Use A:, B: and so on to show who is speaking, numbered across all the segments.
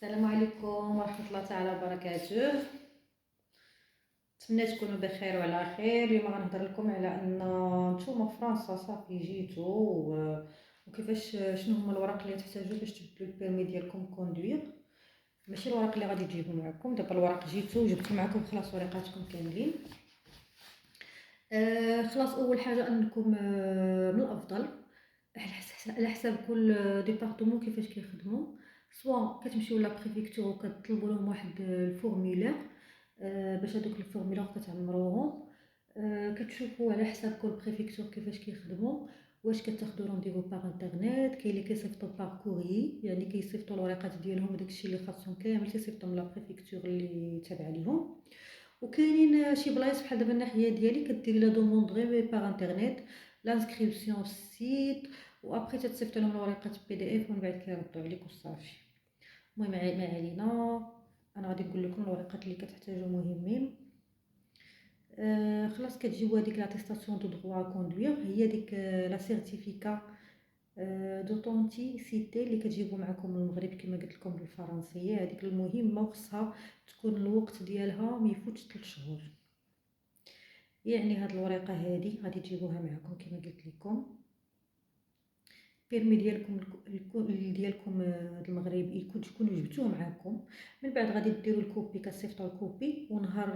A: السلام عليكم ورحمة الله تعالى وبركاته. نتمنى تكونوا بخير وعلى خير. اليوم غنهضر لكم على ان نتوما في فرنسا صافي جيتو وكيفاش شنو هما الوراق اللي تحتاجوا باش تبدلوا البيرمي ديالكم كوندوير. ماشي الوراق اللي غادي تجيبوا معكم، دابا الوراق جيتو وجبتوا معكم خلاص ورقاتكم كاملين. خلاص اول حاجه انكم من الافضل على حساب كل ديبارتمون كيفاش كيخدموا، سواء كتمشيو لا بريفيكتور وكتطلبوا لهم واحد الفورمولير باش هادوك الفورمولير كتعمروهم. كتشوفوا على حساب كل بريفيكتور كيفاش كيخدموا، واش كتاخدوا رونديفو باغ انترنيت، كاين اللي كيصيفطوا باغ كوري يعني كيصيفطوا الورقات ديالهم وداكشي اللي خاصهم كامل كيصيفطوا من لا بريفيكتور اللي تابعه ليهم. وكاينين شي بلايص بحال دابا الناحيه ديالي كديري لا دوموند غير باغ انترنيت، لانسكريبسيون في السيت، وابري تتصيفط لهم الورقات بي دي اف ومن بعد كيردوا عليك وصافي. المهم ما علينا، انا غادي نقول لكم الورقات اللي كتحتاجوا مهمين. خلاص كتجيبوا هذيك لاتيستاسيون دو دروا كوندوير، هي ديك لا سيرتيفيكا دوطونتيسيتي اللي كتجيبوا معكم من المغرب كما قلت لكم بالفرنسيه. هذيك المهمه وخصها تكون الوقت ديالها ما يفوتش 3 شهور. يعني هاد الورقه هذه غادي تجيبوها معكم كما قلت لكم. البيرمي ديالكم المغرب يكون تكونوا جبتوه معكم. من بعد غادي ديروا الكوبي، كتصيفطوا الكوبي، ونهار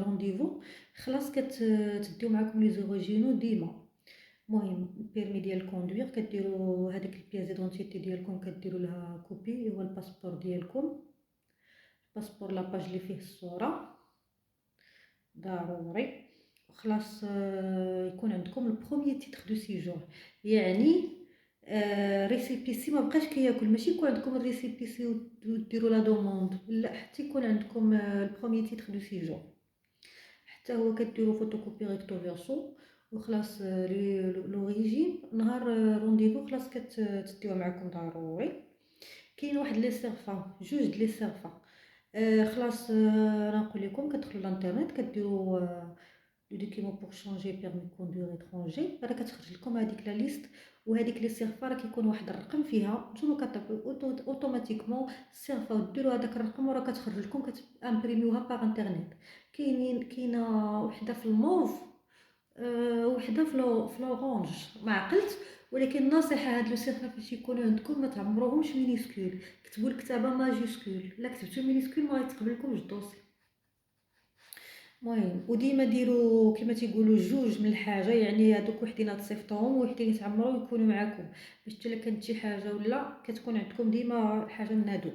A: رونديفو خلاص كتديو معكم لي زوريجينو ديما. المهم البيرمي ديال الكوندوير كديروا هذيك البياس ديدونتيتي ديالكم كديروا لها كوبي، هو الباسبور ديالكم، الباسبور لاباج اللي فيه الصوره ضروري. خلاص يكون عندكم البروميير تيتر دو سيجور، يعني ريسيبيسي ما بقاش كياكل، ماشي يكون عندكم الريسيبيسي وديروا لا دوموند، لا، حتى يكون عندكم البروميير تيتر دو سيجور، حتى هو كديروا فوتوكوبي ريكتو فيرسو. وخلاص لوريجين نهار رونديفو خلاص كتديوها معكم ضروري. كاين واحد لي سيرفا، جوج لي سيرفا. خلاص انا نقول لكم كتدخلوا للانترنت كديروا لو دوكيمون بور شونجي بيرمي كوندوير اترونجي، راه كتخرج لكم هذيك لا ليست. وهذيك لي سيرفا راه كيكون واحد الرقم فيها، نتوما كتعطيو اوتوماتيكمون السيرفا وديروا هذاك الرقم وراه كتخرج لكم كتامبريميوها باغ انترنت. كاينه وحده في الموف، وحده في لورانج، ما عقلت. ولكن النصيحه هاد لو سيرفا فاش يكونوا عندكم ما تعمروهمش مينيسكول، كتبوا الكتابه ماجيسكول، لا كتبتو مينيسكول ما غيتقبلكمش الدوسي. المهم وديما ديروا كما تيقولوا جوج من الحاجه، يعني هذوك وحدين تصيفطوهم وحدين يتعمروا يكونوا معكم، باش حتى كانت شي حاجه ولا كتكون عندكم ديما حاجه من هذوك.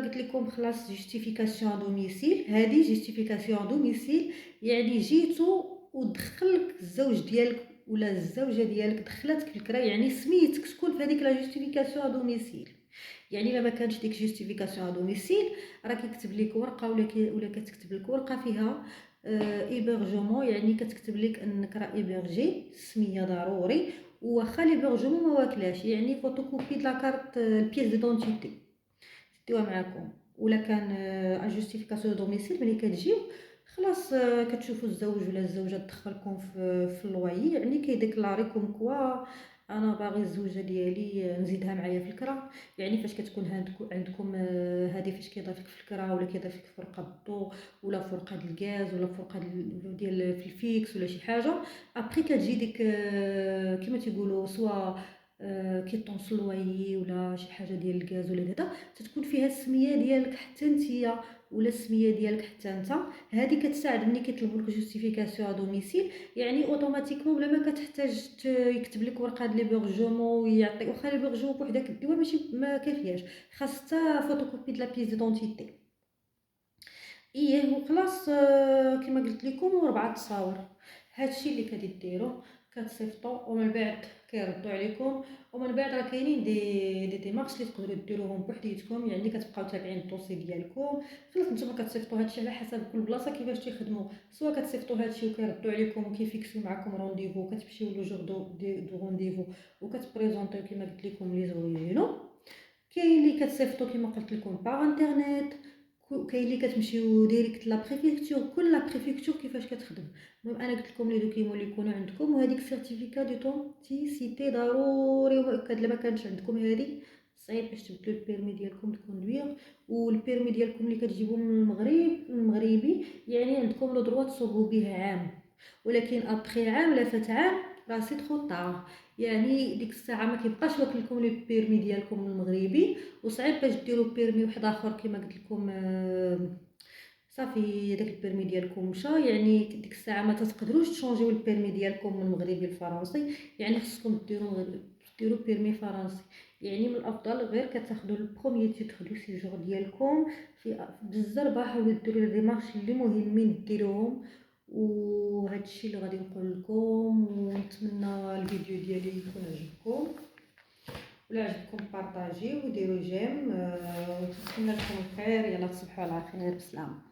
A: قلت لكم خلاص جوستيفيكاسيون دوميسيل، هذه جوستيفيكاسيون دوميسيل يعني جيتو ودخلك الزوج ديالك ولا الزوجه ديالك دخلاتك في الكرا، يعني سميتك تكون في هذيك لا جوستيفيكاسيون دوميسيل. يعني الا ما كانش ديك جوستيفيكاسيون دوميسيل راه كيكتب لك ورقه ولا كتكتب لك ورقه فيها ايبرجمون، يعني كتكتب لك انك راه ايبرجي، السميه ضروري. وواخا ليبرجمون ما واكلاش، يعني فوتوكوبي د لا كارت البياس ديدونتيتي ديوها معاكم. ولا كان جوستيفيكاسيون دوميسيل ملي كتجيو خلاص كتشوفوا الزوج ولا الزوجه تدخلكم في اللوايي، يعني كيديكلاري كوم كوا انا باغي الزوجه ديالي نزيدها معايا في الكرا. يعني فاش كتكون عندكم هذه فاش كيضيفك في الكرا ولا كيضيفك في فرقه الضو ولا فرقه الغاز ولا فرقه ديال في الفيكس ولا شي حاجه، ابري كتجي ديك كما تيقولوا سوا كيطونس اللوايي ولا شي حاجه ديال الغاز ولا هذا، تتكون فيها السميه ديالك حتى نتيا ولا السميه ديالك حتى انت. هذه كتساعد ملي كيطلبوا لك جوستيفيكاسيون ا دوميسيل، يعني اوتوماتيكمون بلا ما كتحتاج يكتب لك ورقه د ليبرجمون ويعطي، واخا ليبرجمون بوحدها كديوها ماشي ما كافياش، خاص حتى فوتوكوبي د لا بيس ديدونتيتي. ايه وخلاص كما قلت لكم 4 تصاور. هادشي اللي كديروا كتصيفطوا ومن بعد كيردوا عليكم. ومن بعد راه كاينين دي مارش اللي تقدروا ديروهم بوحديتكم، يعني كتبقاو تابعين الدوسي ديالكم. خلاص نتوما كتصيفطوا هادشي على حسب كل بلاصه كيفاش تيخدموا، سواء كتصيفطوا هادشي وكيردوا عليكم وكيفيكسيو معكم رونديفو، كتمشيو لو جور دو رونديفو وكتبريزونطيو كما قلت لكم لي زوريجينو. كاين اللي كتصيفطوا كما قلت لكم باغ انترنت، كاين اللي كتمشيو ديريكت لا بريفيكتور، كل لا بريفيكتور كيفاش كتخدم. المهم انا قلت لكم لي دوكيمون اللي يكونوا عندكم، وهذيك سيرتيفيكا دو طونتيسيتي ضروري ومؤكد. لما كانش عندكم هذه صعيب باش تبدلوا البيرمي ديالكم دو كوندوير. والبيرمي ديالكم اللي كتجيبوه من المغرب المغربي يعني عندكم لو دروا تصوبوا به عام، ولكن ابخي عام لا فات عام راه سي ترو طار. يعني ديك الساعه ما كيبقاش واكل لكم لي بيرمي ديالكم المغربي، وصعيب باش ديروا بيرمي واحد اخر كما قلت لكم. صافي داك البيرمي ديالكم مشى، يعني ديك الساعه ما تقدروش تشونجيو البيرمي ديالكم من المغربي للفرنسي، يعني خصكم ديروا بيرمي فرنسي. يعني من الافضل غير كتاخذوا البروميير تيتر دو سيجور ديالكم في بالزربه، حاولوا ديروا لي ديمارش اللي مهمين ديروهم. وهادشي اللي غادي نقول لكم، ونتمنى الفيديو ديالي يكون عجبكم. ولا عجبكم بارطاجيو وديروا جيم، ونتمنى لكم الخير. يلا تصبحوا على خير، بسلامه.